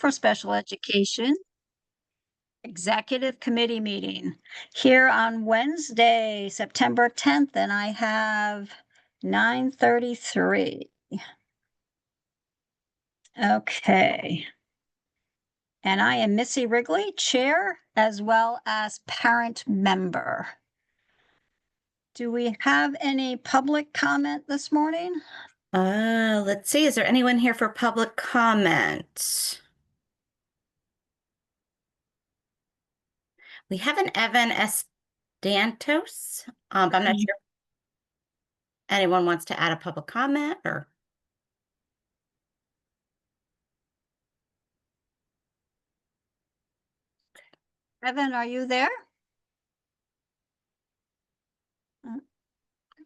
for Special Education Executive Committee meeting here on Wednesday, September 10th, and I have 9:33. Okay. And I am Missy Wrigley, Chair, as well as parent member. Do we have any public comment this morning? Let's see. Is there anyone here for public comment? We have an Evan Estantos, but I'm not sure if anyone wants to add a public comment or. Evan, are you there?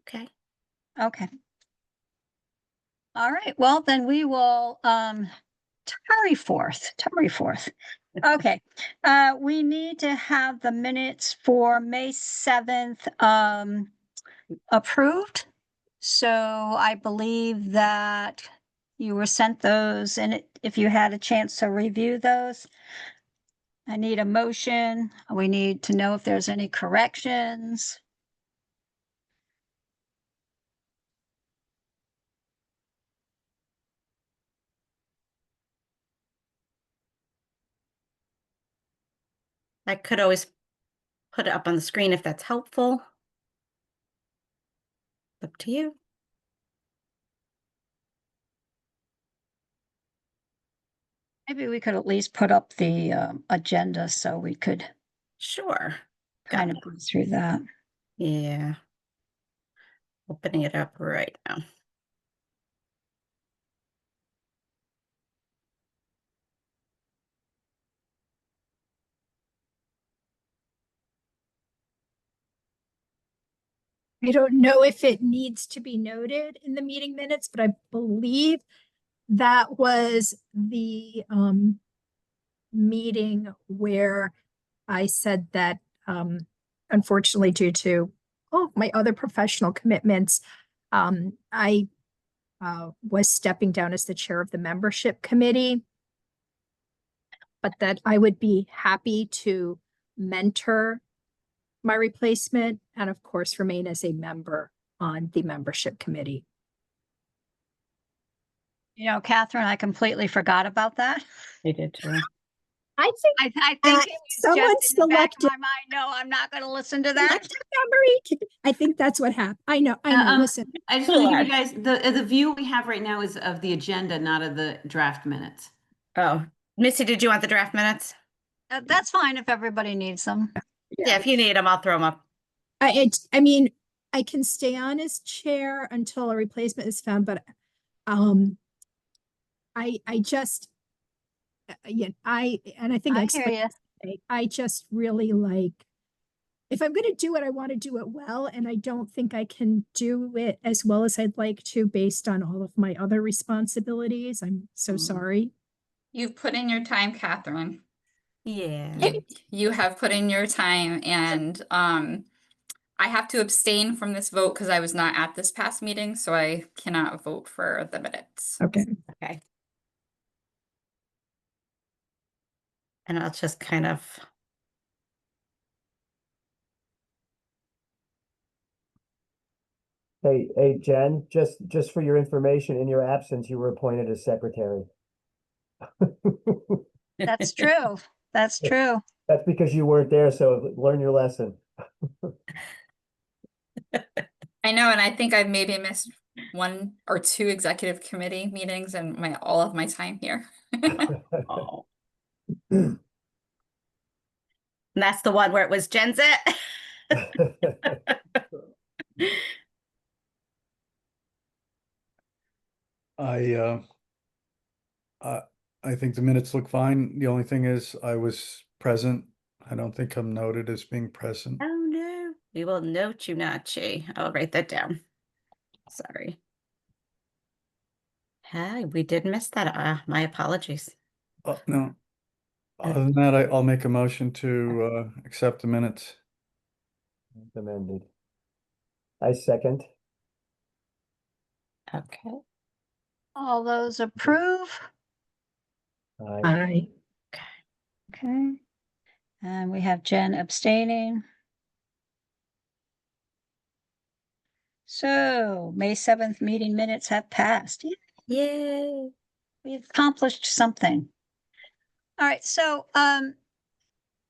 Okay. Okay. All right, well, then we will tarry forth. Okay, we need to have the minutes for May 7th approved. So I believe that you were sent those, and if you had a chance to review those, I need a motion. We need to know if there's any corrections. I could always put it up on the screen if that's helpful. Up to you. Maybe we could at least put up the agenda so we could Sure. kind of go through that. Yeah. Opening it up right now. I don't know if it needs to be noted in the meeting minutes, but I believe that was the meeting where I said that unfortunately, due to my other professional commitments, I was stepping down as the chair of the membership committee, but that I would be happy to mentor my replacement and of course remain as a member on the membership committee. You know, Catherine, I completely forgot about that. You did too. I think I think it was someone just in the back of selected my mind. No, I'm not going to listen to that. memory. I think that's what happened. I know. Listen, I just want to give you guys the view we have right now is of the agenda, not of the draft minutes. Oh, Missy, did you want the draft minutes? That's fine if everybody needs them. Yeah, if you need them, I'll throw them up. I mean, I can stay on as chair until a replacement is found, but I just I think I I hear explained you. I just really like, if I'm going to do it, I want to do it well. And I don't think I can do it as well as I'd like to based on all of my other responsibilities. I'm so sorry. You've put in your time, Catherine. Yeah. You have put in your time, and I have to abstain from this vote because I was not at this past meeting, so I cannot vote for the minutes. Okay. Okay. And I'll just kind of. Hey, Jen, just for your information, in your absence, you were appointed as secretary. That's true. That's true. That's because you weren't there, so learn your lesson. I know, and I think I've maybe missed 1 or 2 executive committee meetings in all of my time here. Oh. And that's the one where it was Jen's it. I think the minutes look fine. The only thing is I was present. I don't think I'm noted as being present. Oh no, we will note you, Nachi. I'll write that down. Sorry. Hey, we did miss that. My apologies. No. Other than that, I'll make a motion to accept the minutes. Amended. I second. Okay. All those approve? Aye. Aye. Okay. And we have Jen abstaining. So May 7th meeting minutes have passed. Yay. We've accomplished something. All right, so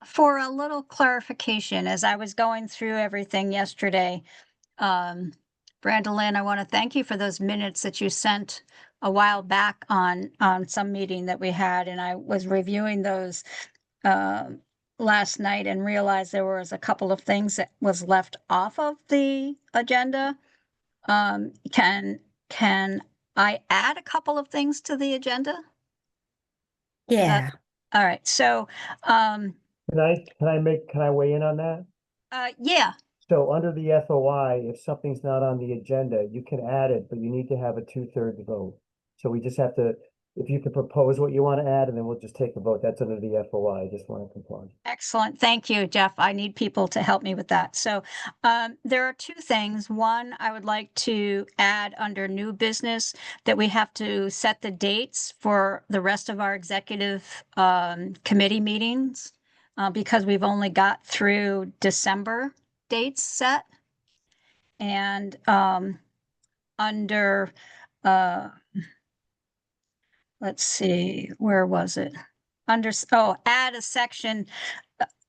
for a little clarification, as I was going through everything yesterday, Brandolyn, I want to thank you for those minutes that you sent a while back on some meeting that we had, and I was reviewing those last night and realized there was a couple of things that was left off of the agenda. Can I add a couple of things to the agenda? Yeah. All right, so Can I weigh in on that? yeah, So under the FOI, if something's not on the agenda, you can add it, but you need to have a 2/3 vote. So we just have to, if you could propose what you want to add, and then we'll just take a vote. That's under the FOI. I just want to comply. excellent. Thank you, Jeff. I need people to help me with that. So there are two things. One, I would like to add under new business that we have to set the dates for the rest of our executive committee meetings because we've only got through December dates set. And under, let's see, where was it? Under, add a section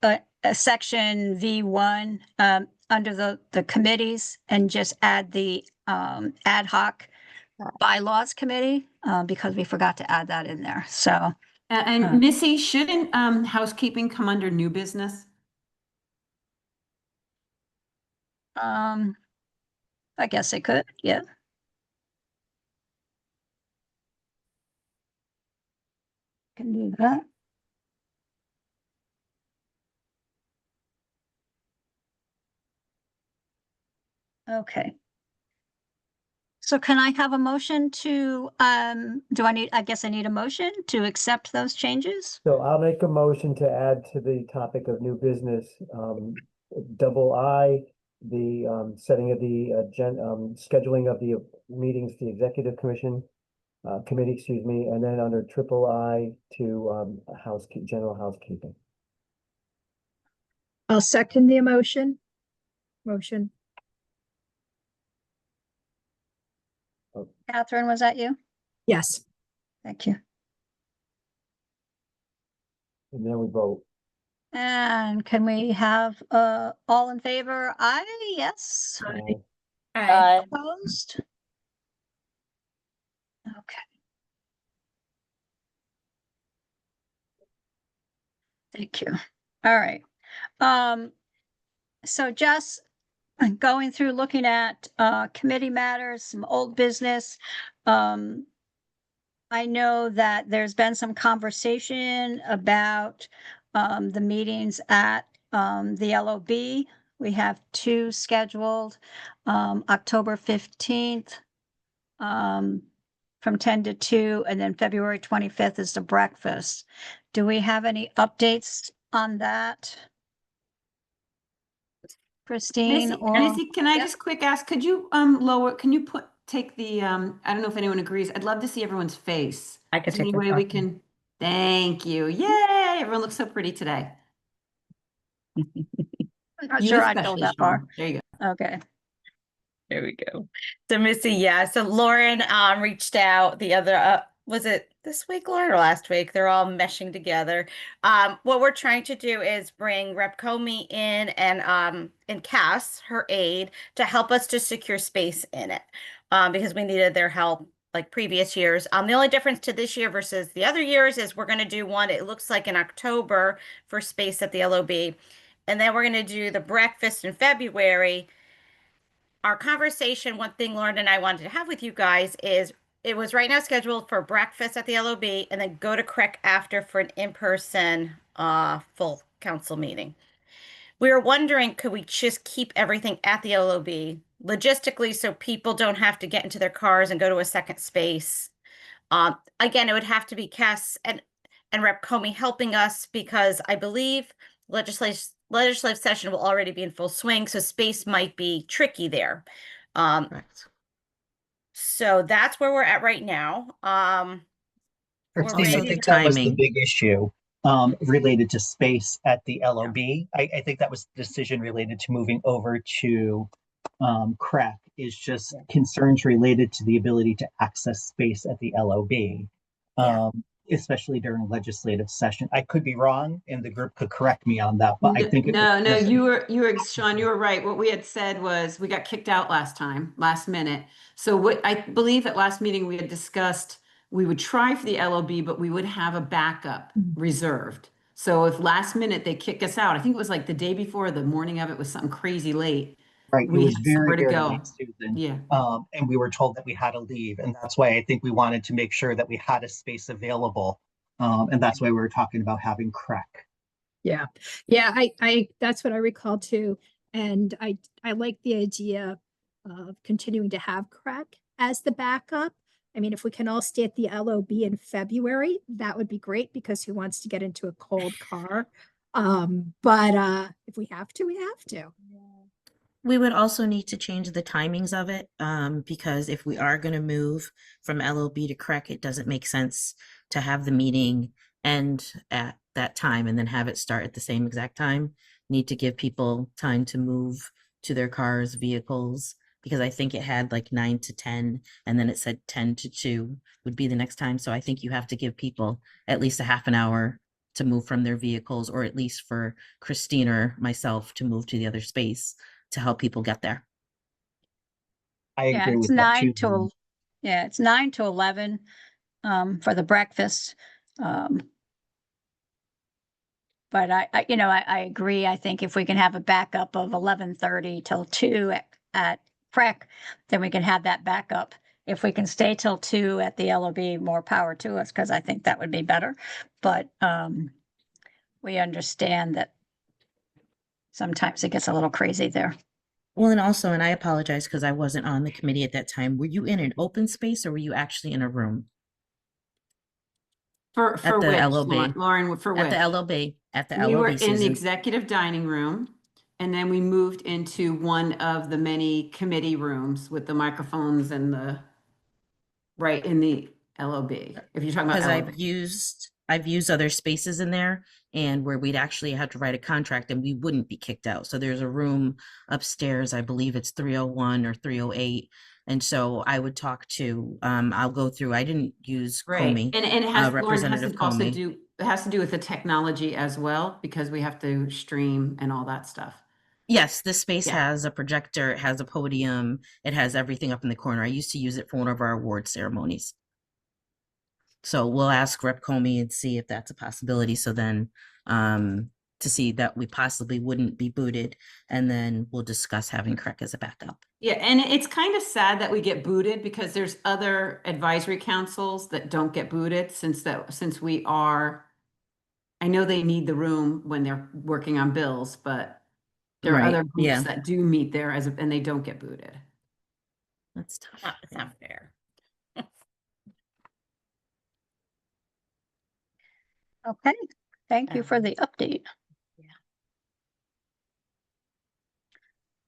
V1 under the committees and just add the ad hoc bylaws committee because we forgot to add that in there. So And Missy, shouldn't housekeeping come under new business? I guess it could, yeah. Can do that. Okay. So can I have a motion to, I guess I need a motion to accept those changes? So I'll make a motion to add to the topic of new business, double I, the setting of the scheduling of the meetings, the executive committee, excuse me, and then under triple I to general housekeeping. I'll second the motion. Motion. Catherine, was that you? Yes. Thank you. And then we vote. And can we have, all in favor? Aye, yes, Aye. Aye. opposed? Okay. Thank you. All right. So just going through, looking at, committee matters, some old business. I know that there's been some conversation about, the meetings at, the LOB. We have two scheduled, October 15th, from 10 to 2, and then February 25th is the breakfast. Do we have any updates on that? Christine or? Missy, can I Yep. just quick ask, could you take the, I don't know if anyone agrees, I'd love to see everyone's face. I could Is there take any your way we copy. can, thank you. Yay, everyone looks so pretty today. I'm not You sure I'd go especially, that far. Sean. There you go. Okay. There we go. So Missy, yeah. So Lauren reached out the other was it this week, Lauren, or last week? They're all meshing together. What we're trying to do is bring Rep Comey in and Cass, her aide, to help us to secure space in it. Because we needed their help like previous years. The only difference to this year versus the other years is we're gonna do one, it looks like in October for space at the LOB. And then we're gonna do the breakfast in February. Our conversation, one thing Lauren and I wanted to have with you guys is it was right now scheduled for breakfast at the LOB and then go to CREC after for an in-person full council meeting. We were wondering, could we just keep everything at the LOB logistically so people don't have to get into their cars and go to a second space? Again, it would have to be Cass and Rep Comey helping us because I believe legislative session will already be in full swing, so space might be tricky there. So that's where we're at right now. Christine, I waiting think for- that was the timing. big issue related to space at the LOB. I think that was the decision related to moving over to CREC is just concerns related to the ability to access space at the LOB, especially during legislative session. I could be wrong, and the group could correct me on that, but I think it No, was no, just- you were, Sean, you were right. What we had said was we got kicked out last minute. So what I believe at last meeting, we had discussed, we would try for the LOB, but we would have a backup reserved. So if last minute they kick us out, I think it was like the day before, or the morning of it was something crazy late. Right, it We was had very, somewhere to very go. late, Susan. Yeah. And we were told that we had to leave, and that's why I think we wanted to make sure that we had a space available. And that's why we were talking about having CREC. Yeah, that's what I recall too. And I like the idea of continuing to have CREC as the backup. I mean, if we can all stay at the LOB in February, that would be great because who wants to get into a cold car? But if we have to, we have to. We would also need to change the timings of it, because if we are going to move from LOB to CREC, it doesn't make sense to have the meeting end at that time and then have it start at the same exact time. Need to give people time to move to their cars, vehicles, because I think it had like 9 to 10, and then it said 10 to 2 would be the next time. So I think you have to give people at least a half an hour to move from their vehicles, or at least for Christine or myself to move to the other space to help people get there. I Yeah, agree it's with that 9 too. to, yeah, it's 9 to 11 for the breakfast. But I agree. I think if we can have a backup of 11:30 till 2 at CREC, then we can have that backup. If we can stay till 2 at the LOB, more power to us, because I think that would be better. But we understand that sometimes it gets a little crazy there. Well, and also, and I apologize because I wasn't on the committee at that time. Were you in an open space or were you actually in a room? For At the which, LOB. Lauren, for which? At the LOB. At the We were LOB, in the Susan. executive dining room, and then we moved into one of the many committee rooms with the microphones and right in the LOB. If you're talking about Because LOB. I've used other spaces in there, and where we'd actually have to write a contract and we wouldn't be kicked out. So there's a room upstairs, I believe it's 301 or 308. And so I would talk to, I'll go through, I didn't use Right, Comey, and it has, Lauren, has Representative to also Comey. it has to do with the technology as well, because we have to stream and all that stuff. Yes, this space Yeah. has a projector, it has a podium, it has everything up in the corner. I used to use it for one of our award ceremonies. So we'll ask Rep Comey and see if that's a possibility. So then, to see that we possibly wouldn't be booted, and then we'll discuss having CREC as a backup. Yeah, and it's kind of sad that we get booted because there's other advisory councils that don't get booted since we are, I know they need the room when they're working on bills, but there are Right, other groups yeah. that do meet there and they don't get booted. That's tough. It's not fair. Okay, thank you for the update. Yeah.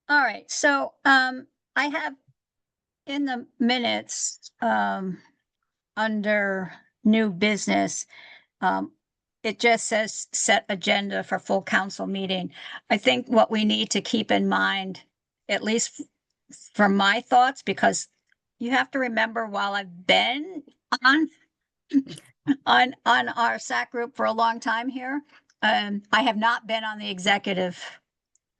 All right, so I have in the minutes under new business, it just says set agenda for full council meeting. I think what we need to keep in mind, at least from my thoughts, because you have to remember while I've been on our SAC group for a long time here, I have not been on the executive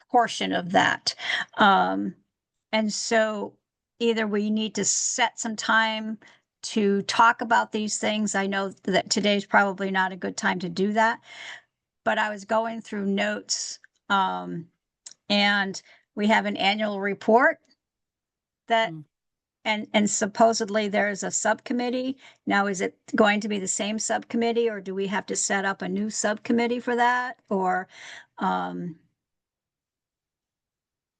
portion of that. And so either we need to set some time to talk about these things. I know that today's probably not a good time to do that, but I was going through notes, and we have an annual report that, and supposedly there's a subcommittee. Now, is it going to be the same subcommittee, or do we have to set up a new subcommittee for that? Or,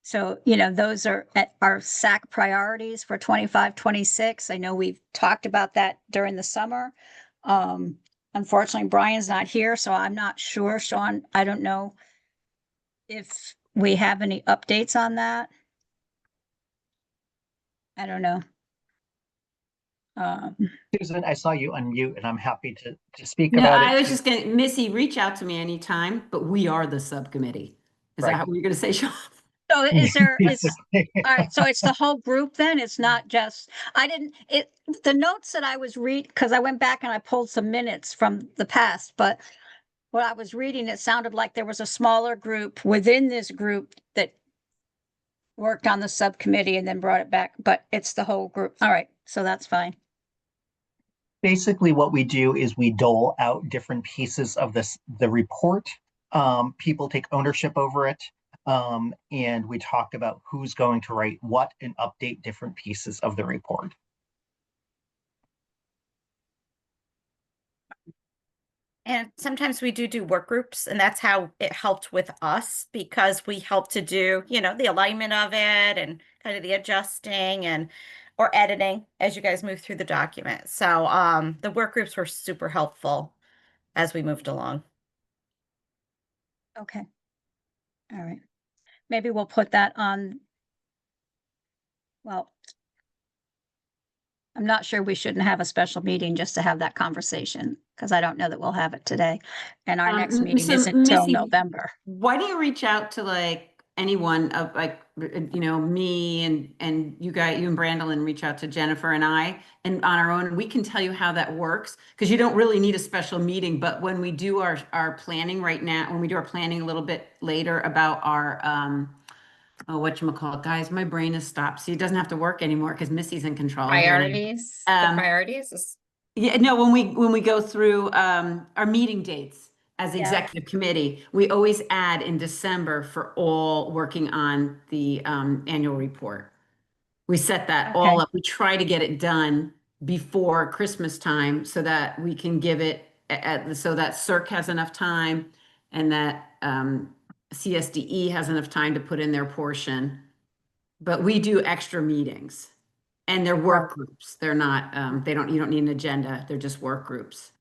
so, those are at our SAC priorities for 25, 26. I know we've talked about that during the summer. Unfortunately, Brian's not here, so I'm not sure. Sean, I don't know if we have any updates on that. I don't know. Susan, I saw you unmute and I'm happy to speak No, about it. I was just gonna, Missy, reach out to me anytime, but we are the subcommittee. Is Right. that what you're gonna say, Sean? So is there, is, Basically. all right, so it's the whole group then? It's not just, I didn't, the notes that I was because I went back and I pulled some minutes from the past, but what I was reading, it sounded like there was a smaller group within this group that worked on the subcommittee and then brought it back, but it's the whole group. All right, so that's fine. Basically, what we do is we dole out different pieces of the report. People take ownership over it. And we talk about who's going to write what and update different pieces of the report. And sometimes we do work groups, and that's how it helped with us, because we helped to do, the alignment of it and kind of the adjusting and or editing as you guys move through the document. So the work groups were super helpful as we moved along. Okay. All right. Maybe we'll put that on. Well, I'm not sure we shouldn't have a special meeting just to have that conversation, because I don't know that we'll have it today. And our next meeting so isn't until Missy, November. Why don't you reach out to like anyone of like, me and you and Brandolyn reach out to Jennifer and I, and on our own, we can tell you how that works, because you don't really need a special meeting. But when we do our planning right now, when we do our planning a little bit later about our, whatchamacallit, guys, my brain has stopped. See, it doesn't have to work anymore because Missy's in control. Priorities, the priorities is Yeah, no, when we go through our meeting dates as Yeah. executive committee, we always add in December for all working on the annual report. We set that all Okay. up. We try to get it done before Christmas time so that we can give it so that CERC has enough time and that CSDE has enough time to put in their portion. But we do extra meetings. And they're work groups. They're not, you don't need an agenda. They're just work groups.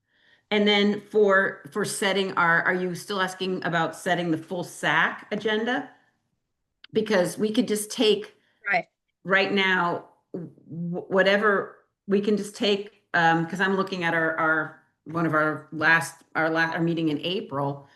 And then for setting are you still asking about setting the full SAC agenda? Because we could just take right now, whatever, we can just take, because I'm looking at our one of our meeting in April,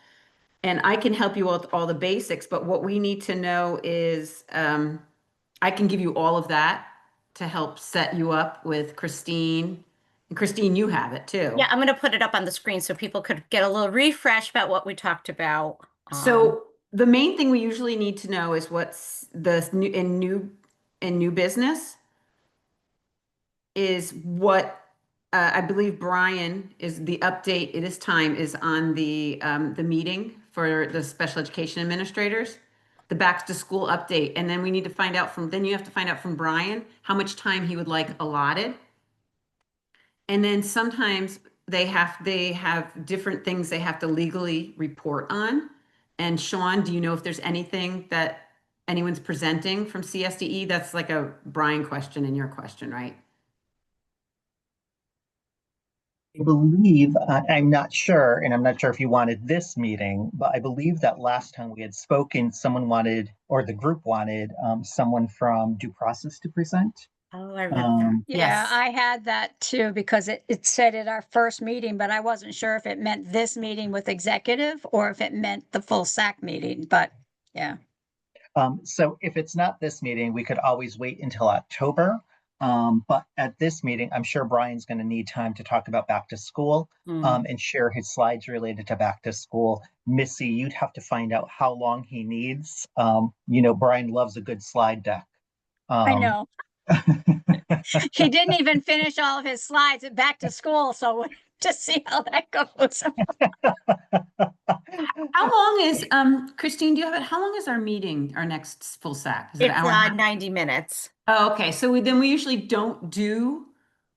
and I can help you with all the basics, but what we need to know is, I can give you all of that to help set you up with Christine. And Christine, you have it too. Yeah, I'm going to put it up on the screen so people could get a little refresh about what we talked about. So the main thing we usually need to know is what's the new business is what I believe Brian is the update. It is time is on the meeting for the special education administrators, the back to school update. And then we need to find out then you have to find out from Brian how much time he would like allotted. And then sometimes they have different things they have to legally report on. And Sean, do you know if there's anything that anyone's presenting from CSDE? That's like a Brian question and your question, right? I believe, I'm not sure, and I'm not sure if you wanted this meeting, but I believe that last time we had spoken, someone wanted, or the group wanted, someone from due process to present. Oh, I remember. Yeah, Yes. I had that too, because it said at our first meeting, but I wasn't sure if it meant this meeting with executive or if it meant the full SAC meeting, but yeah. So if it's not this meeting, we could always wait until October. But at this meeting, I'm sure Brian's going to need time to talk about back to school and share his slides related to back to school. Missy, you'd have to find out how long he needs. Brian loves a good slide deck. I know. He didn't even finish all of his slides at back to school, so we'll just see how that goes. How long is Christine, do you have it? How long is our meeting, our next full SAC? Is it It's an hour and a half? 90 minutes. Oh, okay. So we usually don't do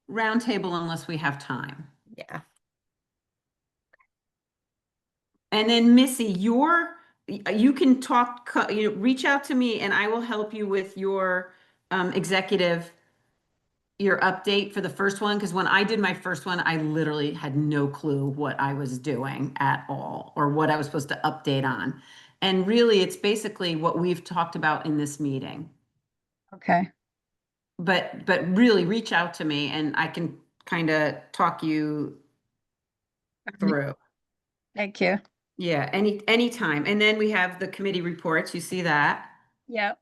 roundtable unless we have time. Yeah. And then Missy, you can talk, reach out to me and I will help you with your executive, your update for the first one. Because when I did my first one, I literally had no clue what I was doing at all or what I was supposed to update on. And really, it's basically what we've talked about in this meeting. Okay. but really reach out to me and I can kind of talk you through. Thank you. Yeah, anytime. And then we have the committee reports. You see that. Yep.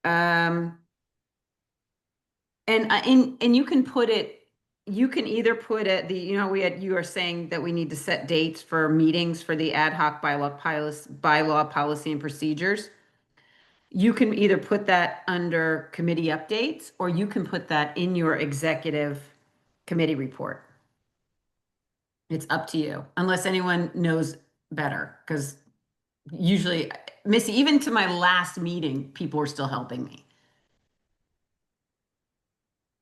And you can put it, you can either put it, you are saying that we need to set dates for meetings for the ad hoc bylaw policy and procedures. You can either put that under committee updates, or you can put that in your executive committee report. It's up to you, unless anyone knows better, because usually, Missy, even to my last meeting, people were still helping me.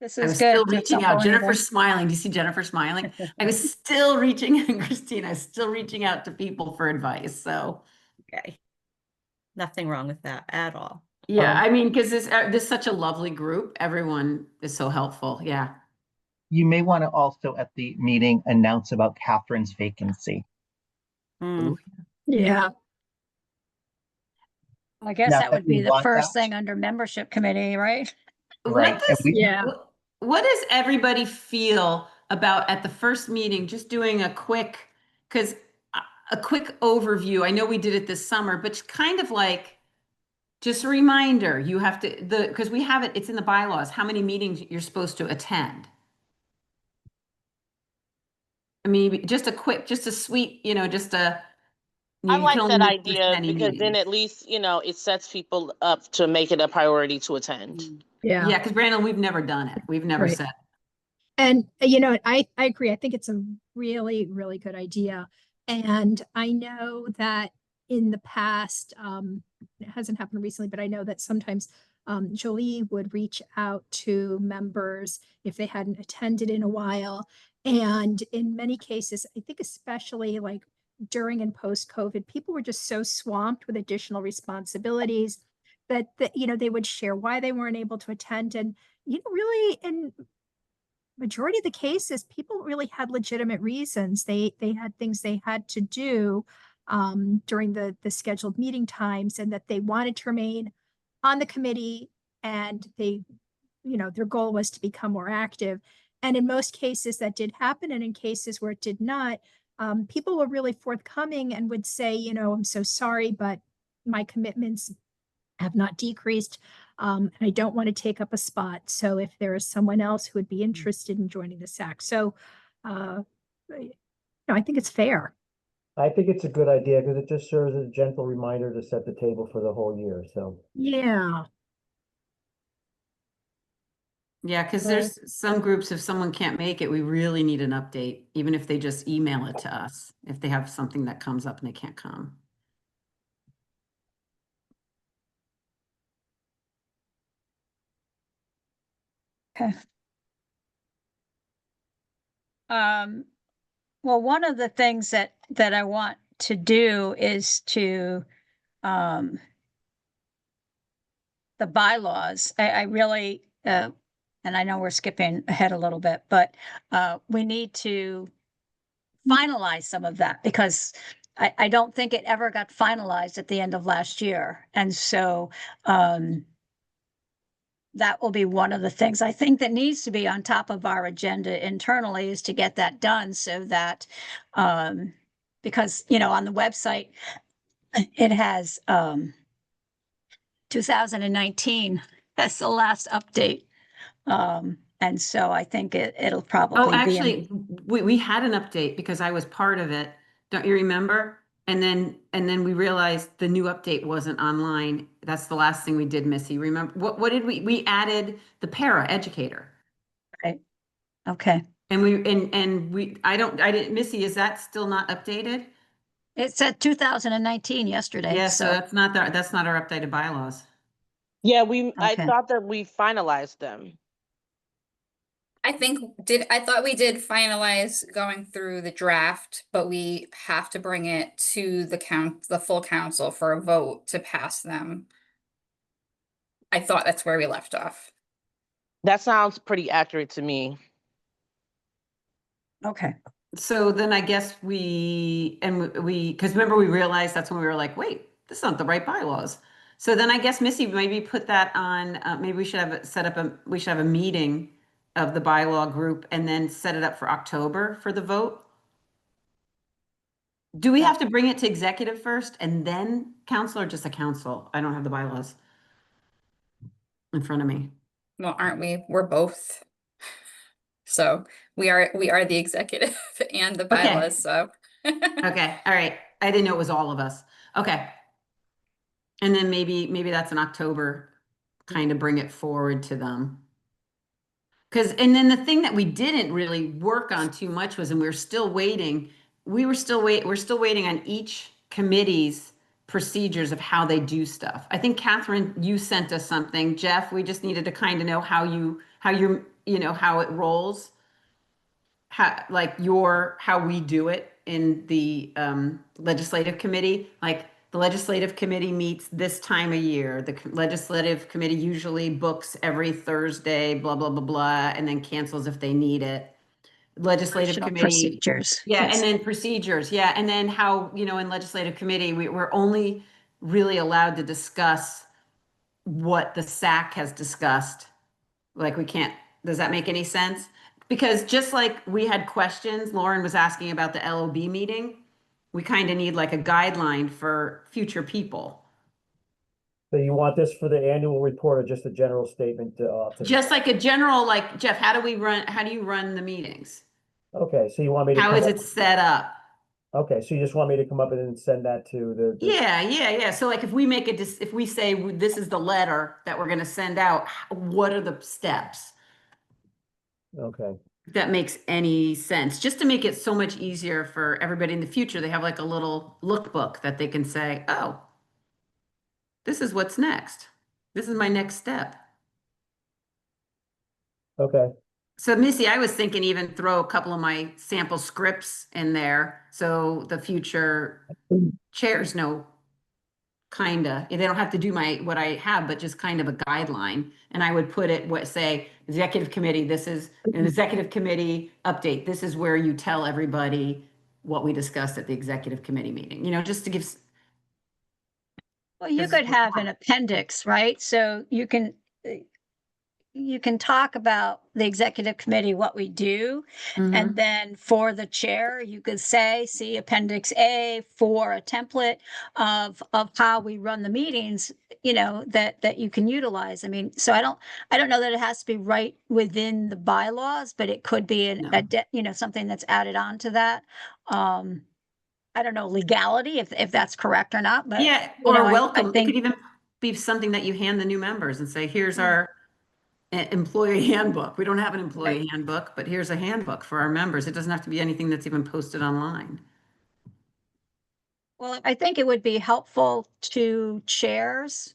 This I is was good. still Just reaching don't out. go Jennifer's smiling. Do you see Jennifer smiling? I was still reaching, and Christine, I was still reaching out to people for advice. So, Okay. Nothing wrong with that at all. yeah, I mean, because this is such a lovely group. Everyone is so helpful. Yeah. You may want to also at the meeting announce about Catherine's vacancy. Mm. Yeah. I guess Not that that would be we the want first that. thing under membership committee, right? Right. And we, Yeah. What does everybody feel about at the first meeting, just doing a quick, because a quick overview? I know we did it this summer, but kind of like just a reminder, you have to, because we have it, it's in the bylaws, how many meetings you're supposed to attend. I mean, just a quick, just a sweet, just a. I You like can only that miss this idea many because then meetings. at least, it sets people up to make it a priority to attend. Yeah. Yeah, because Brandon, we've never done it. We've never Right. said. And I agree. I think it's a really, really good idea. And I know that in the past, it hasn't happened recently, but I know that sometimes Jolie would reach out to members if they hadn't attended in a while. And in many cases, I think especially like during and post COVID, people were just so swamped with additional responsibilities that they would share why they weren't able to attend. And really, in majority of the cases, people really had legitimate reasons. They had things they had to do during the scheduled meeting times, and that they wanted to remain on the committee, and their goal was to become more active. And in most cases that did happen, and in cases where it did not, people were really forthcoming and would say, I'm so sorry, but my commitments have not decreased. And I don't want to take up a spot. So if there is someone else who would be interested in joining the SAC. So, I think it's fair. I think it's a good idea because it just serves as a gentle reminder to set the table for the whole year, so. Yeah. Yeah, because there's some groups, if someone can't make it, we really need an update, even if they just email it to us, if they have something that comes up and they can't come. Okay. Well, one of the things that I want to do is to, the bylaws. I really, and I know we're skipping ahead a little bit, but we need to finalize some of that because I don't think it ever got finalized at the end of last year. And so, that will be one of the things I think that needs to be on top of our agenda internally, is to get that done so that, because, on the website, it has, 2019, that's the last update. And so I think it'll probably Oh, be. actually, we had an update because I was part of it. Don't you remember? And then we realized the new update wasn't online. That's the last thing we did, Missy. Remember, what did we added the para educator. Right. Okay. And I didn't, Missy, is that still not updated? It said 2019 yesterday. Yeah, so that's not our updated bylaws. Yeah, I Okay. thought that we finalized them. I thought we did finalize going through the draft, but we have to bring it to the full council for a vote to pass them. I thought that's where we left off. That sounds pretty accurate to me. Okay. So then I guess because remember we realized that's when we were like, wait, this is not the right bylaws. So then I guess Missy, maybe put that on, maybe we should we should have a meeting of the bylaw group and then set it up for October for the vote. Do we have to bring it to executive first and then council, or just a council? I don't have the bylaws in front of me. Well, aren't we? We're both. So we are the executive and the Okay. bylaws, so. Okay, all right. I didn't know it was all of us. Okay. And then maybe that's in October, kind of bring it forward to them. And then the thing that we didn't really work on too much was, and we're still waiting, we're still waiting on each committee's procedures of how they do stuff. I think Catherine, you sent us something. Jeff, we just needed to kind of know how it rolls. How we do it in the legislative committee. Like the legislative committee meets this time of year. The legislative committee usually books every Thursday, blah, blah, blah, blah, and then cancels if they need it. Legislative Operational committee. procedures. Yeah, Yes. and then procedures. Yeah, and then how, in legislative committee, we're only really allowed to discuss what the SAC has discussed. Like we can't, does that make any sense? Because just like we had questions, Lauren was asking about the LOB meeting, we kind of need like a guideline for future people. So you want this for the annual report or just a general statement? Just like a general, like, Jeff, how do you run the meetings? Okay, so you want me to? How is it set up? Okay, so you just want me to come up and then send that to the? Yeah. So like if we make if we say this is the letter that we're going to send out, what are the steps? Okay, If that makes any sense, just to make it so much easier for everybody in the future. They have like a little lookbook that they can say, oh, this is what's next. This is my next step. okay. So Missy, I was thinking even throw a couple of my sample scripts in there so the future chairs know, kinda, they don't have to do what I have, but just kind of a guideline. And I would put it, say executive committee, this is an executive committee update. This is where you tell everybody what we discussed at the executive committee meeting, just to give. Well, you This could is- have an appendix, right? So you can talk about the executive committee, what we do. Mhm. And then for the chair, you could say, see Appendix A for a template of how we run the meetings, that you can utilize. I mean, so I don't know that it has to be right within the bylaws, but it could be something that's added on to that. I don't know legality if that's correct or not, but Yeah, you know, or I welcome. It think- could even be something that you hand the new members and say, here's our employee handbook. We don't have an employee handbook, but here's a handbook for our members. It doesn't have to be anything that's even posted online. Well, I think it would be helpful to chairs.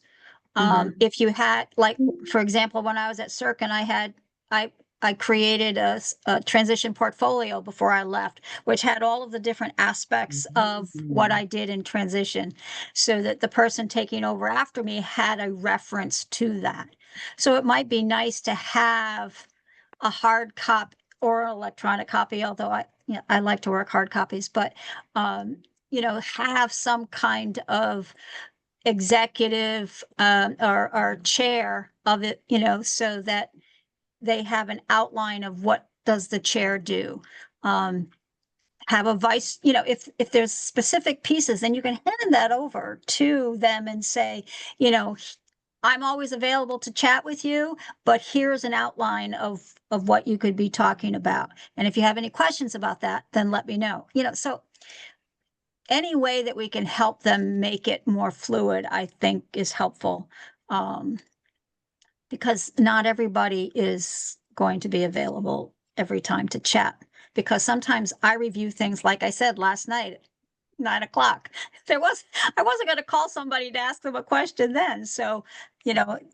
Mhm. If you had, like, for example, when I was at Circ and I created a transition portfolio before I left, which had all of the different aspects of what I did in transition, so that the person taking over after me had a reference to that. So it might be nice to have a hard copy or electronic copy, although I like to work hard copies, but have some kind of executive or chair of it, so that they have an outline of what does the chair do. Have a vice, if there's specific pieces, then you can hand that over to them and say, I'm always available to chat with you, but here's an outline of what you could be talking about. And if you have any questions about that, then let me know. So any way that we can help them make it more fluid, I think is helpful. Because not everybody is going to be available every time to chat. Because sometimes I review things, like I said last night, at 9 o'clock. I wasn't going to call somebody to ask them a question then. So,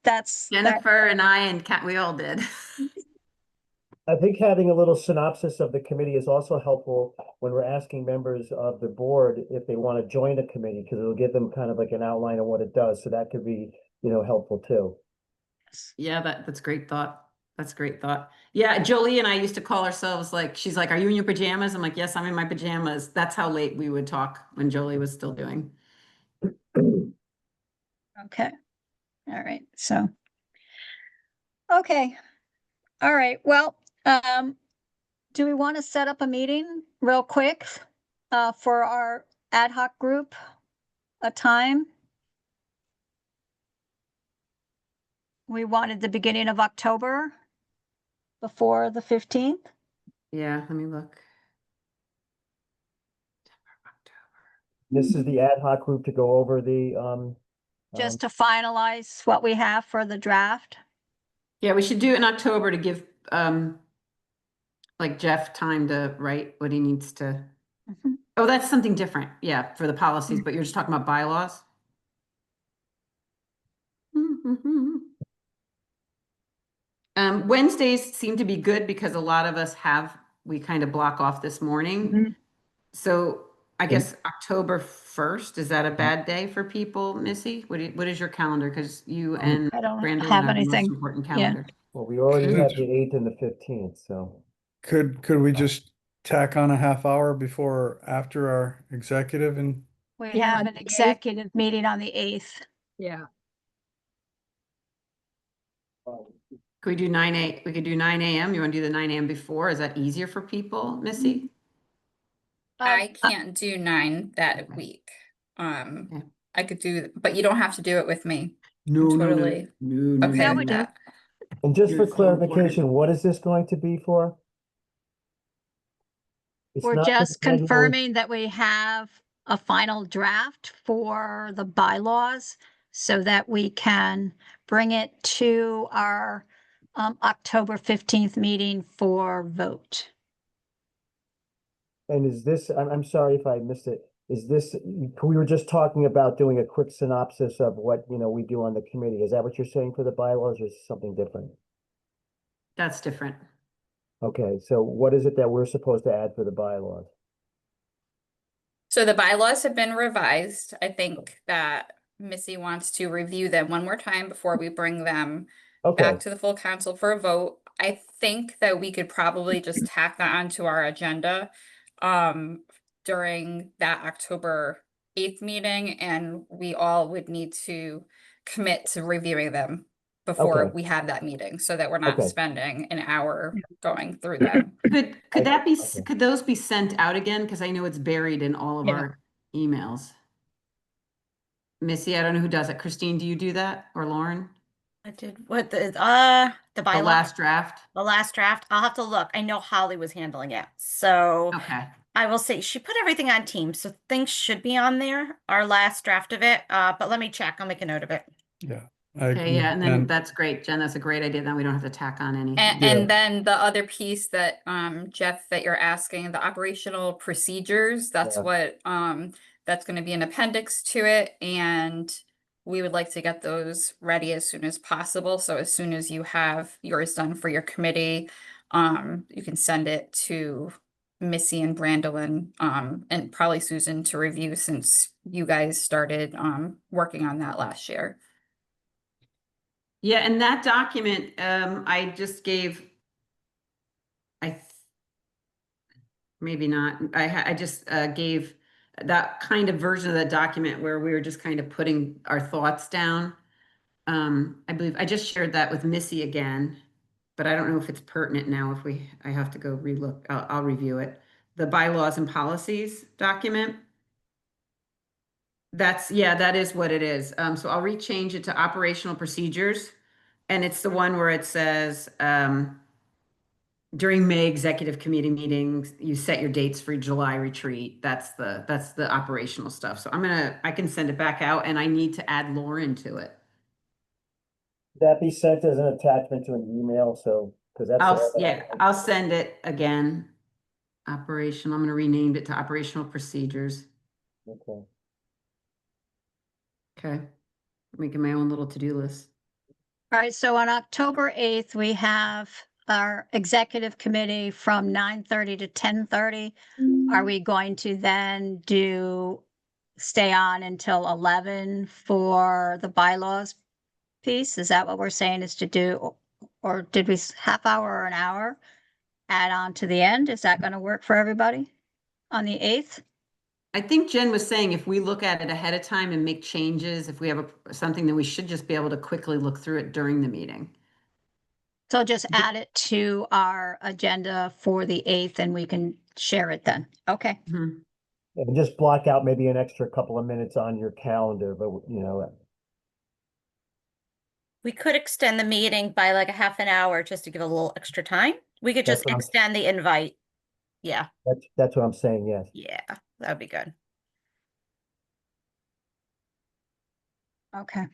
that's Jennifer and I and Kat, we all did. I think having a little synopsis of the committee is also helpful when we're asking members of the board if they want to join a committee, because it'll give them kind of like an outline of what it does. So that could be, helpful too. Yeah, that's great thought. That's great thought. Yeah, Jolie and I used to call ourselves she's like, are you in your pajamas? I'm like, yes, I'm in my pajamas. That's how late we would talk when Jolie was still doing. okay. All right, so. Okay, all right, well, do we want to set up a meeting real quick for our ad hoc group? A time? We wanted the beginning of October before the 15th. Yeah, let me look. This is the ad hoc group to go over the, Just to finalize what we have for the draft. Yeah, we should do it in October to give like Jeff time to write what he needs to. Mhm. Oh, that's something different. Yeah, for the policies, but you're just talking about bylaws. Wednesdays seem to be good because a lot of us we kind of block off this morning. Mhm. So I guess October 1st, is that a bad day for people, Missy? What is your calendar? Because you and I don't Brandon have have the most anything. important Yeah. calendar. well, we already have the 8th and the 15th, so. Could we just tack on a half hour before or after our executive and We Yeah, have an the 8th. executive meeting on the 8th. Yeah. Could we do 9 we could do 9 a.m. You want to do the 9 a.m. before? Is that easier for people, Missy? I can't do 9 that week. Okay. I could do, but you don't have to do it with me. No, Totally. no, Okay No, with we do. that. And just for You're so important. clarification, what is this going to be for? It's We're not for the just regular- confirming that we have a final draft for the bylaws so that we can bring it to our October 15th meeting for vote. And is this, I'm sorry if I missed it, is this, we were just talking about doing a quick synopsis of what, we do on the committee. Is that what you're saying for the bylaws or is it something different? That's different. Okay, so what is it that we're supposed to add for the bylaws? So the bylaws have been revised. I think that Missy wants to review them one more time before we bring them Okay, back to the full council for a vote. I think that we could probably just tack that onto our agenda during that October 8th meeting, and we all would need to commit to reviewing them before Okay. we have that meeting, so that we're not Okay. spending an hour going through them. Could those be sent out again? Because I know it's buried in all of Yeah. our emails. Missy, I don't know who does it. Christine, do you do that or Lauren? I did what the The bylaw, last draft? the last draft. I'll have to look. I know Holly was handling it. So Okay. I will say she put everything on Teams, so things should be on there, our last draft of it. But let me check. I'll make a note of it. yeah. I Okay, agree. yeah, and then And that's great, Jen. That's a great idea. Then we don't have to tack on any. And, Yeah. and then the other piece that Jeff, that you're asking, the operational procedures, that's Yeah. what that's going to be an appendix to it, and we would like to get those ready as soon as possible. So as soon as you have yours done for your committee, you can send it to Missy and Brandolin, and probably Susan to review, since you guys started working on that last year. Yeah, and that document, I just gave, maybe not, I just gave that kind of version of that document where we were just kind of putting our thoughts down. I believe I just shared that with Missy again, but I don't know if it's pertinent now. I have to go relook, I'll review it. The bylaws and policies document. That is what it is. So I'll rechange it to operational procedures. And it's the one where it says, during May executive committee meetings, you set your dates for July retreat. That's the operational stuff. So I can send it back out, and I need to add Lauren to it. that be sent as an attachment to an email, so, because that's. I'll send it again. Operational, I'm gonna rename it to operational procedures. Okay. Okay. Making my own little to-do list. All right, so on October 8th, we have our executive committee from 9:30 to 10:30. Are we going to then stay on until 11 for the bylaws piece? Is that what we're saying is to do? Or did we half hour or an hour add on to the end? Is that going to work for everybody on the 8th? I think Jen was saying if we look at it ahead of time and make changes, if we have something, then we should just be able to quickly look through it during the meeting. So just add it to our agenda for the 8th and we can share it then. Okay. Mhm. And just block out maybe an extra couple of minutes on your calendar, but you know, We could extend the meeting by like a half an hour just to give a little extra time. We could That's just what I'm- extend the invite. Yeah, that's what I'm saying, yes. yeah, that'd be good. Okay.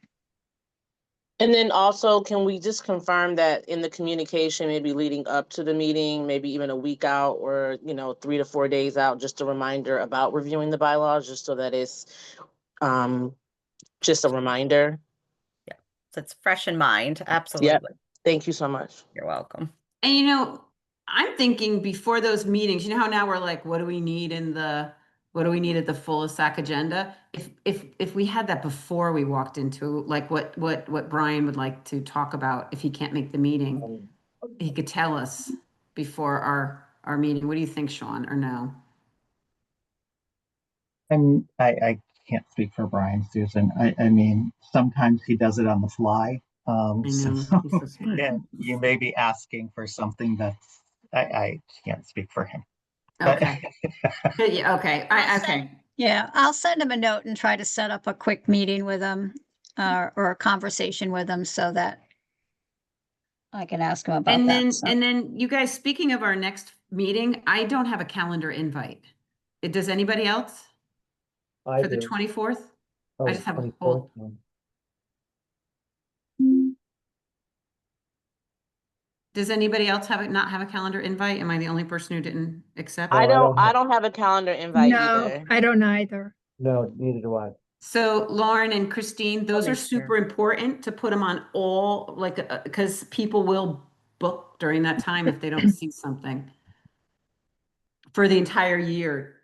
And then also, can we just confirm that in the communication, maybe leading up to the meeting, maybe even a week out or, 3 to 4 days out, just a reminder about reviewing the bylaws, just so that it's just a reminder. So it's fresh in mind. Absolutely. Thank you so much. You're welcome. And I'm thinking before those meetings, how now we're like, what do we need at the full SAC agenda? If we had that before we walked into, like what Brian would like to talk about, if he can't make the meeting, he could tell us before our meeting. What do you think, Sean, or no? And I can't speak for Brian, Susan. I mean, sometimes he does it on the fly. I know, he's so smart. And you may be asking for something that's, I can't speak for him. But- Okay. Yeah, okay. Okay. Yeah, I'll send him a note and try to set up a quick meeting with him or a conversation with him so that I can ask him about And that. then, so. and then you guys, speaking of our next meeting, I don't have a calendar invite. Does anybody else I for the do. 24th? Oh, I just have a 24th. whole- Does anybody else not have a calendar invite? Am I the only person who didn't accept? I don't don't have a calendar invite No, either. I don't either. No, neither do I. So Lauren and Christine, those are make sure. super important to put them on all, like, because people will book during that time if they don't see something for the entire year.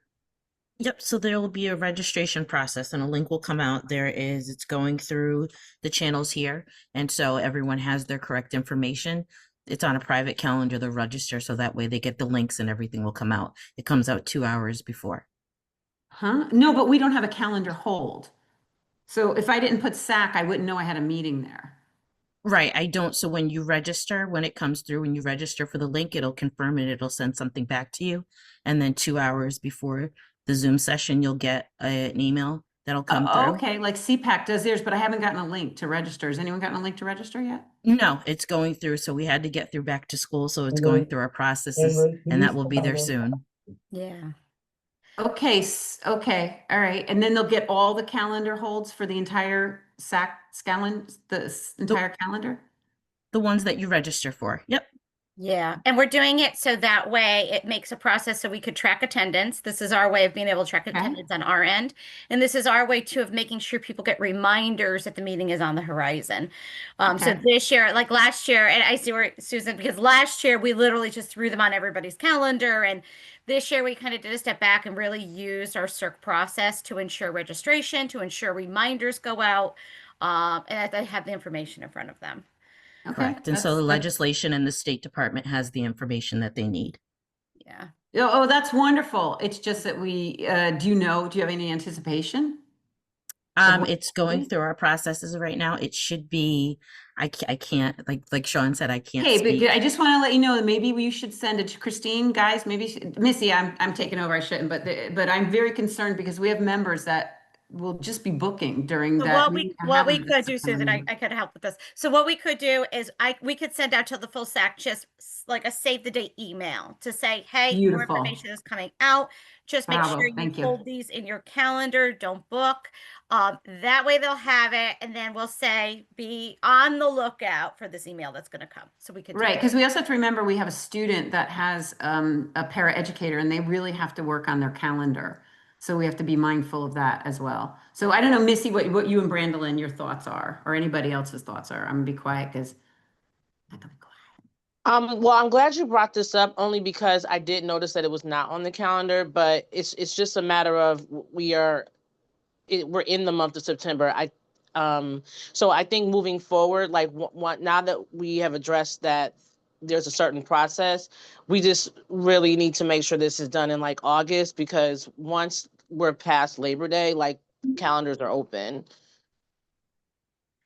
Yep, so there will be a registration process and a link will come out. It's going through the channels here. And so everyone has their correct information. It's on a private calendar, the register, so that way they get the links and everything will come out. It comes out 2 hours before. Huh? No, but we don't have a calendar hold. So if I didn't put SAC, I wouldn't know I had a meeting there. Right, I don't. So when you register, when it comes through, when you register for the link, it'll confirm it. It'll send something back to you. And then 2 hours before the Zoom session, you'll get an email that'll come through. Okay, like CPAC does theirs, but I haven't gotten a link to register. Has anyone gotten a link to register yet? No, it's going through. So we had to get through back to school. So it's And going then- through our processes and that will be there soon. Yeah. Okay, okay, all right. And then they'll get all the calendar holds for the entire entire calendar? The ones that you register for. Yep. Yeah, and we're doing it so that way it makes a process so we could track attendance. This is our way of being able to track Okay. attendance on our end. And this is our way too of making sure people get reminders that the meeting is on the horizon. So Okay. this year, like last year, and I see where Susan, because last year we literally just threw them on everybody's calendar. And this year we kind of did a step back and really used our CERC process to ensure registration, to ensure reminders go out, and that they have the information in front of them. Okay, Correct. And so the that's- legislation and the State Department has the information that they need. Yeah. Oh, that's wonderful. It's just that we, do you have any anticipation? what- It's going through our processes right now. It should be, I can't, like Sean said, I can't Okay, speak. but I just want to let you know that maybe we should send it to Christine, guys, Missy, I'm taking over, I shouldn't, but I'm very concerned because we have members that will just be booking during So that. what we meeting and what we having could do, September Susan, I meeting. could help with this. So what we could do is we could send out to the full SAC just like a save the date email to say, hey, more Beautiful. information is coming out. Just make Bravo, sure you thank you. hold these in your calendar. Don't book. That way they'll have it, and then we'll say be on the lookout for this email that's going to come. So we could do Right, that. because we also have to remember we have a student that has a paraeducator and they really have to work on their calendar. So we have to be mindful of that as well. So I don't know, Missy, what you and Brandolyn, your thoughts are, or anybody else's thoughts are. I'm gonna be quiet because I'm gonna be quiet. Well, I'm glad you brought this up only because I did notice that it was not on the calendar, but it's just a matter of we're in the month of September. So I think moving forward, like now that we have addressed that there's a certain process, we just really need to make sure this is done in like August, because once we're past Labor Day, like calendars are open.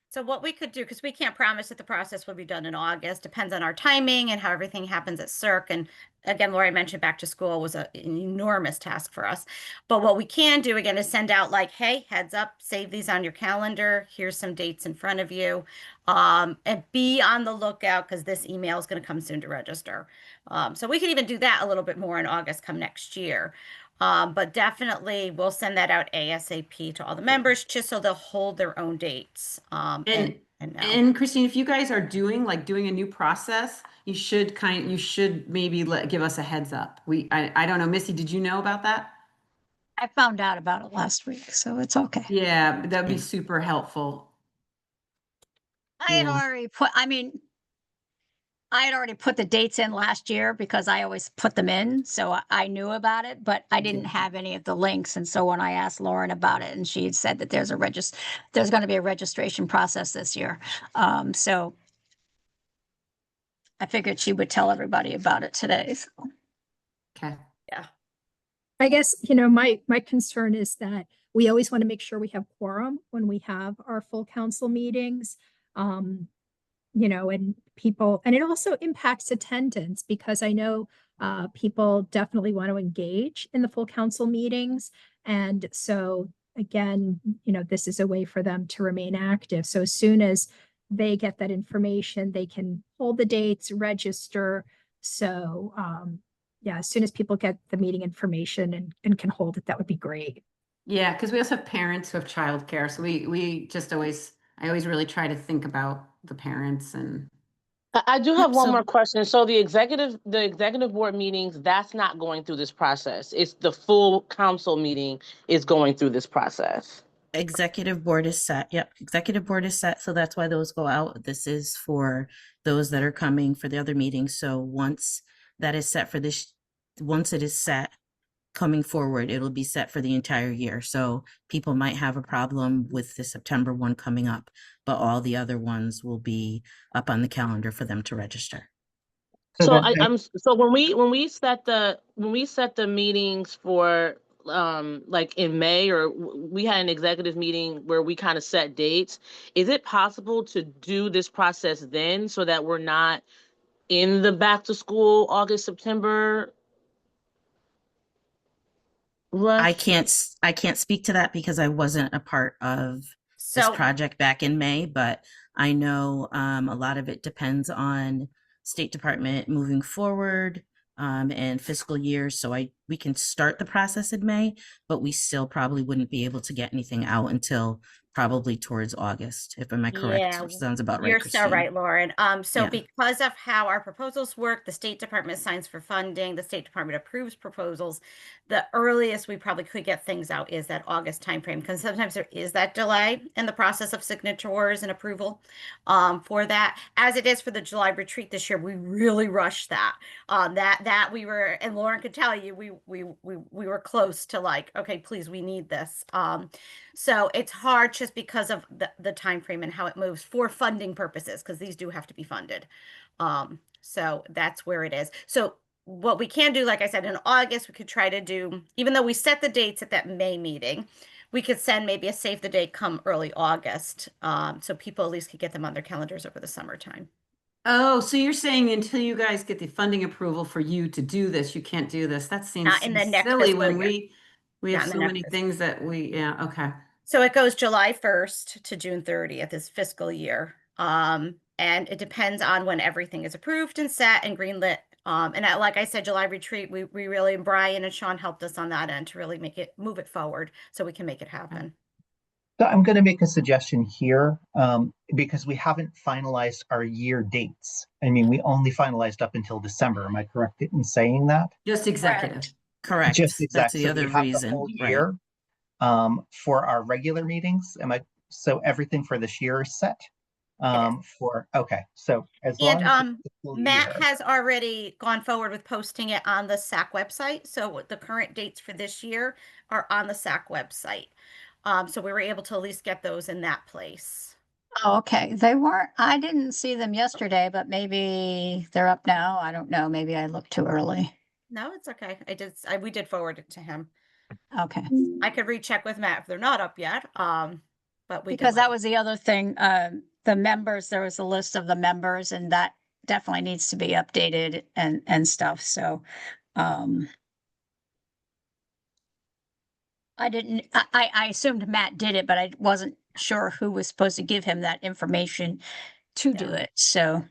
So what we could do, because we can't promise that the process will be done in August, depends on our timing and how everything happens at CERC. And again, Lori mentioned back to school was an enormous task for us. But what we can do again is send out like, hey, heads up, save these on your calendar. Here's some dates in front of you. And be on the lookout because this email is going to come soon to register. So we can even do that a little bit more in August come next year. But definitely we'll send that out ASAP to all the members just so they'll hold their own dates. And know. And Christine, if you guys are doing a new process, you should maybe give us a heads up. I don't know, Missy, did you know about that? I found out about it last week, so it's okay. Yeah, that'd be super helpful. I had Yeah. already put the dates in last year because I always put them in, so I knew about it, but I didn't have any of the links. And so when I asked Lauren about it, and she had said that there's going to be a registration process this year. So I figured she would tell everybody about it today. So. Okay. Yeah. I guess, my concern is that we always want to make sure we have quorum when we have our full council meetings. And people, and it also impacts attendance because I know people definitely want to engage in the full council meetings. And so again, this is a way for them to remain active. So as soon as they get that information, they can hold the dates, register. So yeah, as soon as people get the meeting information and can hold it, that would be great. Yeah, because we also have parents who have childcare. So I always really try to think about the parents and. I do have one So- more question. So the executive board meetings, that's not going through this process. It's the full council meeting is going through this process. Executive board is set. Yep. Executive board is set. So that's why those go out. This is for those that are coming for the other meetings. So once that is set once it is set coming forward, it'll be set for the entire year. So people might have a problem with the September one coming up, but all the other ones will be up on the calendar for them to register. So when we set the meetings for like in May, or we had an executive meeting where we kind of set dates, is it possible to do this process then so that we're not in the back to school August, September rush? I can't speak to that because I wasn't a part of this project back in May, but I know a lot of it depends on State Department moving forward and fiscal years. So we can start the process in May, but we still probably wouldn't be able to get anything out until probably towards August, if am I correct? Yeah, Sounds about right. You're so Christine. right, Lauren. So Yeah. because of how our proposals work, the State Department signs for funding, the State Department approves proposals. The earliest we probably could get things out is that August timeframe, because sometimes there is that delay in the process of signatures and approval for that. As it is for the July retreat this year, we really rushed that. That we were, and Lauren could tell you, we were close to like, okay, please, we need this. So it's hard just because of the time frame and how it moves for funding purposes, because these do have to be funded. So that's where it is. So what we can do, like I said, in August, we could try to do, even though we set the dates at that May meeting, we could send maybe a save the date come early August. So people at least could get them on their calendars over the summertime. Oh, so you're saying until you guys get the funding approval for you to do this, you can't do this? That seems Not in the next silly fiscal when year. we have Not in so the many next things that yeah, okay. So it goes July 1st to June 30th this fiscal year. And it depends on when everything is approved and set and greenlit. Like I said, July retreat, we really, Brian and Sean helped us on that end to really move it forward so we can make it happen. So I'm going to make a suggestion here because we haven't finalized our year dates. I mean, we only finalized up until December. Am I correct in saying that? Just executive. Correct. Just That's exactly. the other We have reason. the whole Right. year for our regular meetings. So everything for this year is set? Okay. So as long as And it's the full Matt year. has already gone forward with posting it on the SAC website. So the current dates for this year are on the SAC website. So we were able to at least get those in that place. Oh, okay. I didn't see them yesterday, but maybe they're up now. I don't know. Maybe I looked too early. No, it's okay. We did forward it to him. Okay. I could recheck with Matt if they're not up yet. But we can Because let- that was the other thing, the members, there was a list of the members and that definitely needs to be updated and stuff, so, I didn't, I assumed Matt did it, but I wasn't sure who was supposed to give him that information to do Yeah. it, so,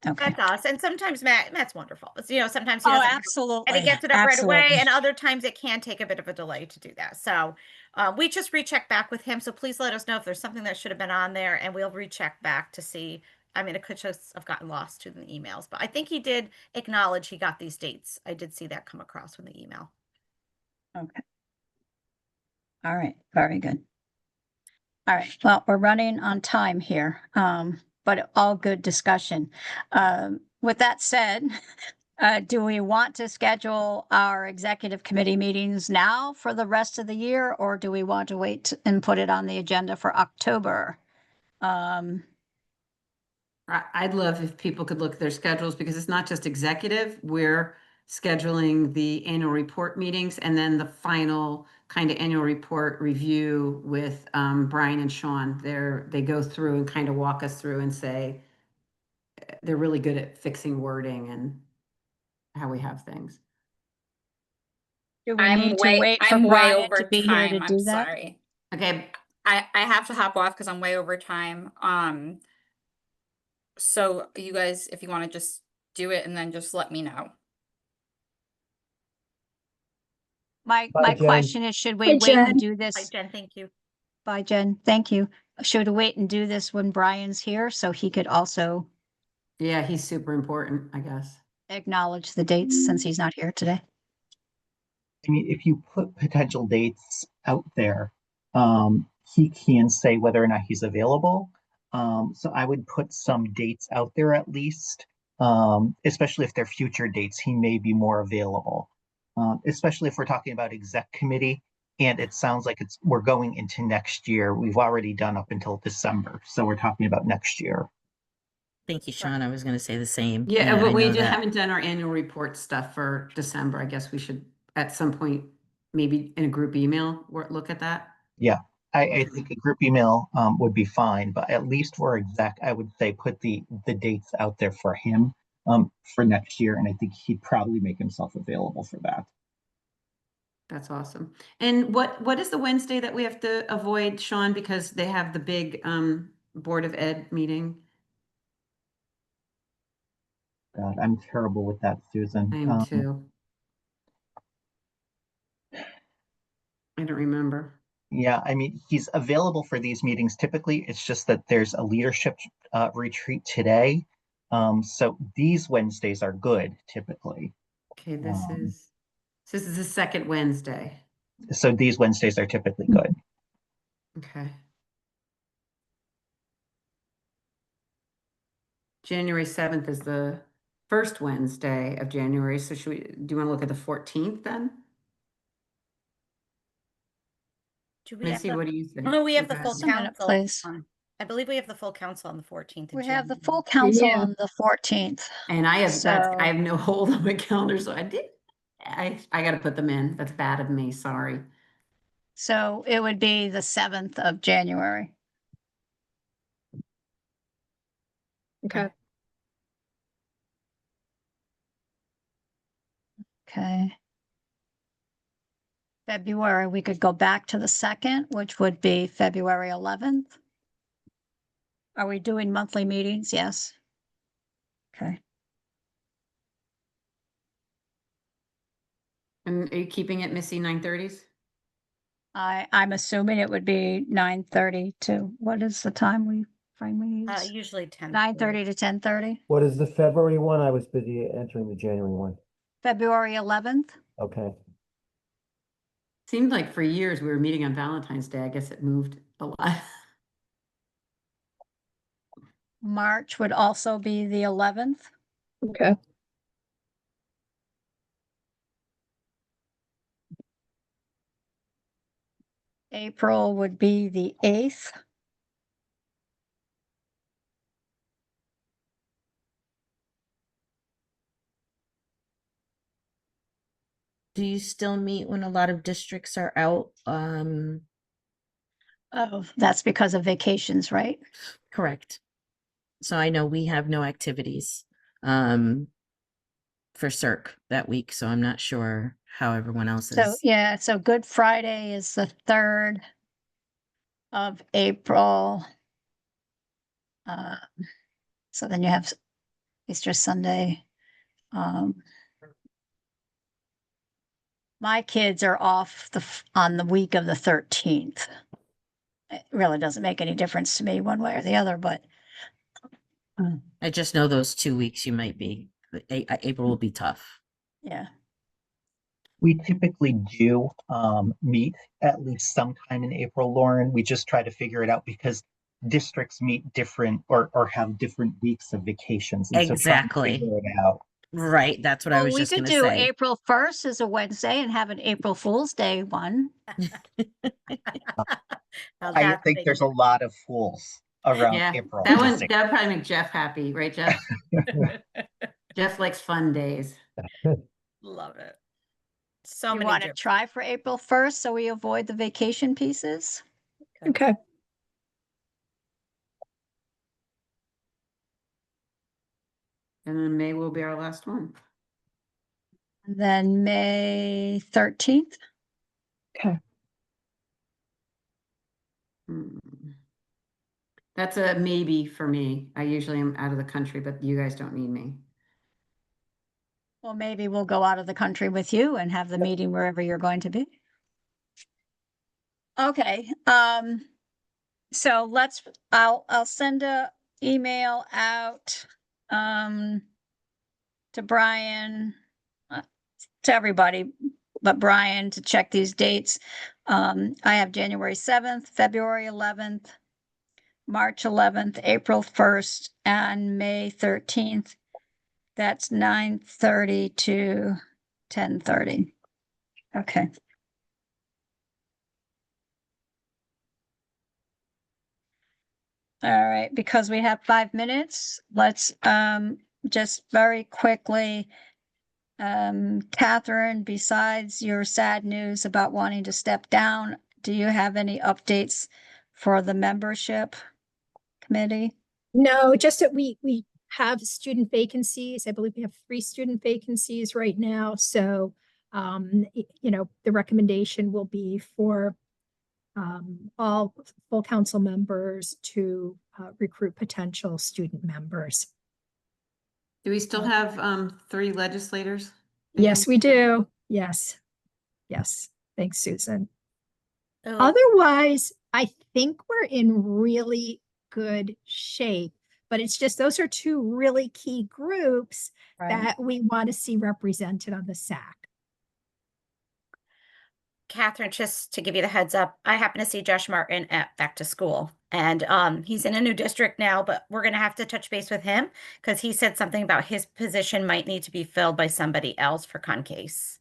okay. That's us. And sometimes Matt's wonderful. It's, you know, sometimes he Oh, doesn't have- absolutely. and he gets it up right away, absolutely. and other times it can take a bit of a delay to do that. So we just recheck back with him. So please let us know if there's something that should have been on there, and we'll recheck back to see. I mean, it could just have gotten lost to the emails, but I think he did acknowledge he got these dates. I did see that come across from the email. Okay. All right, very good. All right, well, we're running on time here, but all good discussion. With that said, do we want to schedule our executive committee meetings now for the rest of the year, or do we want to wait and put it on the agenda for October? I'd love if people could look at their schedules because it's not just executive. We're scheduling the annual report meetings and then the final kind of annual report review with Brian and Sean. They go through and kind of walk us through and say they're really good at fixing wording and how we have things. Do we need to wait for I'm way Brian over to be here to time. I'm do that? sorry. Okay, I have to hop off because I'm way over time. So you guys, if you want to just do it and then just let me know. My Bye, Jen. question is, should we Hi, wait and Jen. do Hi, this? Jen. Thank you. Bye, Jen. Thank you. Should we wait and do this when Brian's here so he could also yeah, he's super important, I guess. acknowledge the dates since he's not here today? I mean, if you put potential dates out there, he can say whether or not he's available. So I would put some dates out there at least, especially if they're future dates, he may be more available. Especially if we're talking about exec committee, and it sounds like we're going into next year. We've already done up until December, so we're talking about next year. Thank you, Sean. I was going to say the same. Yeah, And but I we know that- haven't done our annual report stuff for December. I guess we should at some point, maybe in a group email, look at that. Yeah, I think a group email would be fine, but at least for exec, I would say put the dates out there for him for next year, and I think he'd probably make himself available for that. That's awesome. And what is the Wednesday that we have to avoid, Sean, because they have the big Board of Ed meeting? God, I'm terrible with that, Susan. I am too. I don't remember. Yeah, I mean, he's available for these meetings. Typically, it's just that there's a leadership retreat today. So these Wednesdays are good typically. Okay, this is the second Wednesday. So these Wednesdays are typically good. Okay. January 7th is the first Wednesday of January. So do you want to look at the 14th then? Do we have Missy, the- what do you think? No, we have the Okay. full Just a minute, council. please. I believe we have the full council on the 14th. of We have the January. full council Yeah. on the 14th. And I have I have So- no hold on my calendar, so I got to put them in. That's bad of me. Sorry. So it would be the 7th of January. Okay. Okay. February, we could go back to the 2nd, which would be February 11th. Are we doing monthly meetings? Yes. Okay. And are you keeping it, Missy, 9:30s? I'm assuming it would be 9:30 to, what is the time frame we use? Usually 10. 9:30 to 10:30, What is the February one? I was busy entering the January one. February 11th. Okay. Seemed like for years we were meeting on Valentine's Day. I guess it moved a lot. March would also be the 11th. Okay. April would be the 8th. Do you still meet when a lot of districts are out? Oh, that's because of vacations, right? Correct. So I know we have no activities for CERC that week, so I'm not sure how everyone else So, is. yeah, so Good Friday is the 3rd of April. So then you have Easter Sunday. My kids are off on the week of the 13th. It really doesn't make any difference to me one way or the other, but I just know those 2 weeks you might be. April will be tough. yeah. We typically do meet at least sometime in April, Lauren. We just try to figure it out because districts meet different or have different weeks of vacations. And so trying to Exactly. figure it out. Right. That's what I Well, was we just could gonna do say. April 1st as a Wednesday and have an April Fool's Day one. How's I that think thing? there's a lot of fools around Yeah, April. that just one, saying. that would probably make Jeff happy, right, Jeff? Jeff likes fun days. Love it. So You many want to different. try for April 1st so we avoid the vacation pieces? Okay. And then May will be our last one. And then May 13th. Okay. Hmm. That's a maybe for me. I usually am out of the country, but you guys don't need me. Well, maybe we'll go out of the country with you and have the meeting wherever you're going to be. Okay, so I'll send a email out, to Brian, to everybody, but Brian to check these dates. I have January 7th, February 11th, March 11th, April 1st, and May 13th. That's 9:30 to 10:30. Okay. All right, because we have 5 minutes, let's just very quickly, Catherine, besides your sad news about wanting to step down, do you have any updates for the membership committee? No, just that we have student vacancies. I believe we have 3 student vacancies right now. So, the recommendation will be for all full council members to recruit potential student members. Do we still have 3 legislators? Yes, we do. Yes. Yes. Thanks, Susan. Oh, Otherwise, I think we're in really good shape, but it's just those are 2 really key groups that we want to see represented on the SAC. Catherine, just to give you the heads up, I happen to see Josh Martin at Back to School, and he's in a new district now, but we're gonna have to touch base with him because he said something about his position might need to be filled by somebody else for Concase.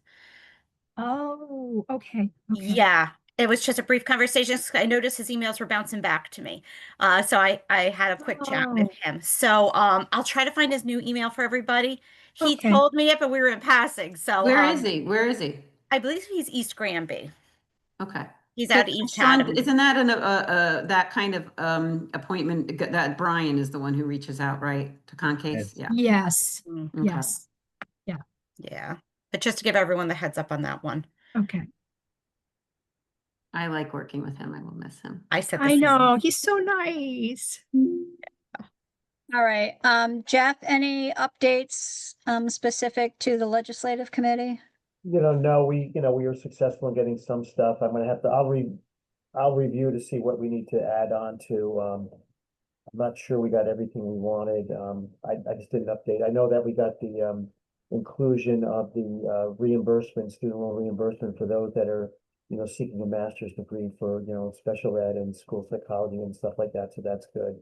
Oh, okay. Okay. Yeah, it was just a brief conversation. I noticed his emails were bouncing back to me. So I had a quick chat with Oh. him. So I'll try to find his new email for everybody. He Okay. told me it, but we were in passing. So Where is he? Where is he? I believe he's East Granby. Okay. He's out of East Haddam. Isn't that that kind of appointment that Brian is the one who reaches out, right, to Concase? Yes. Yeah. Yes. Mm, Okay. Yes. yeah. But just to give everyone the heads up on that one. Okay. I like working with him. I will miss him. I said I know. He's so nice. All right, Jeff, any updates specific to the legislative committee? No, we were successful in getting some stuff. I'm gonna have to, I'll review to see what we need to add on to, I'm not sure we got everything we wanted. I just didn't update. I know that we got the, inclusion of the, reimbursement, student loan reimbursement for those that are, seeking a master's degree for, special ed and school psychology and stuff like that. So that's good.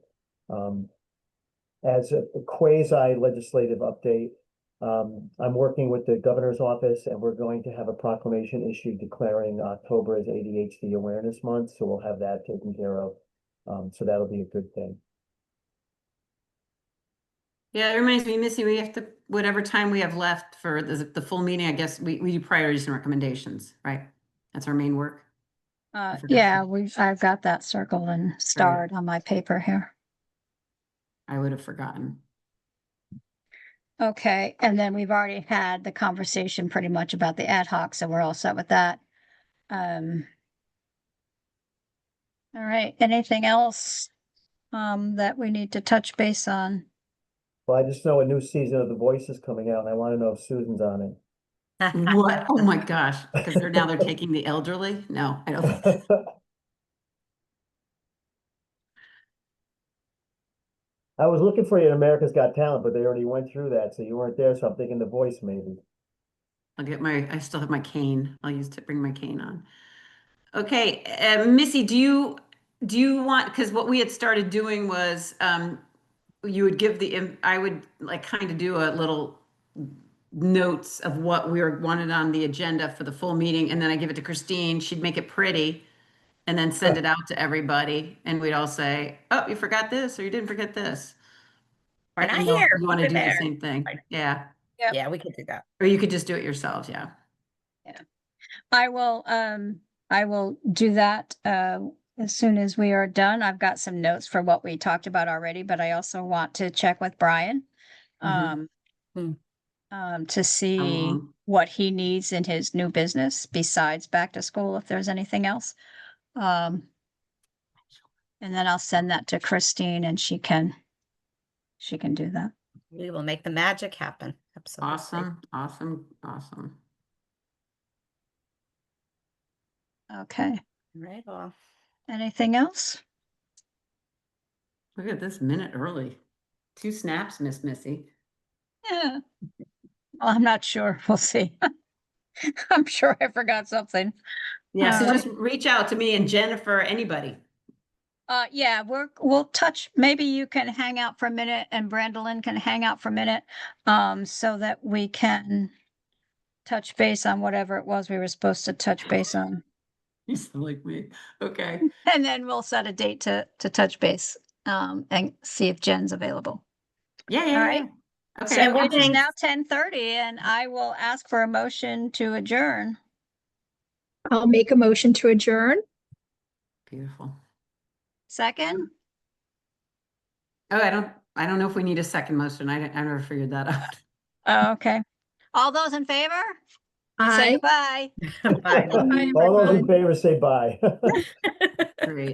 As a quasi legislative update, I'm working with the governor's office and we're going to have a proclamation issued declaring October as ADHD Awareness Month. So we'll have that taken care of. So that'll be a good thing. Yeah, it reminds me, Missy, we have to, whatever time we have left for the full meeting, I guess we do priorities and recommendations, right? That's our main work. forgot Yeah, to- I've got that circled and starred on my paper here. I would have forgotten. Okay, and then we've already had the conversation pretty much about the ad hoc, so we're all set with that. All right, anything else that we need to touch base on? Well, I just know a new season of The Voice is coming out and I want to know if Susan's on it. What? Oh my gosh, because they're taking the elderly? No, I don't think. I was looking for you in America's Got Talent, but they already went through that, so you weren't there, so I'm thinking The Voice maybe. I still have my cane. I'll use to bring my cane on. Okay, Missy, do you want, because what we had started doing was, you would give I would like kind of do a little notes of what we wanted on the agenda for the full meeting, and then I give it to Christine. She'd make it pretty and then send it out to everybody, and we'd all say, oh, you forgot this, or you didn't forget this. We're I not don't know if here. you want to We're do the there. same thing. Yeah, Yep. Yeah, we could do that. or you could just do it yourselves, yeah. I will do that as soon as we are done. I've got some notes for what we talked about already, but I also want to check with Brian. Mhm. To see long? what he needs in his new business besides back to school, if there's anything else. And then I'll send that to Christine and she can do that. We will make the magic happen. Absolutely. Awesome. Okay, Right. Well, anything else? Look at this minute early. 2 snaps, Miss Missy. Yeah. Well, I'm not sure. We'll see. I'm sure I forgot something. Yeah, so Uh, just reach out to me and Jennifer, anybody. Yeah, we'll touch, maybe you can hang out for a minute and Brandolyn can hang out for a minute, so that we can touch base on whatever it was we were supposed to touch base on. You sound like me. Okay. And then we'll set a date to touch base, and see if Jen's available. Yeah, All yeah, right. yeah. So Okay. it is now 10:30 and I will ask for a motion to adjourn. I'll make a motion to adjourn. Beautiful. Second? Oh, I don't know if we need a second motion. I never figured that out. Oh, okay. All those in favor? Say Aye. goodbye. bye. All those in favor say bye. Great.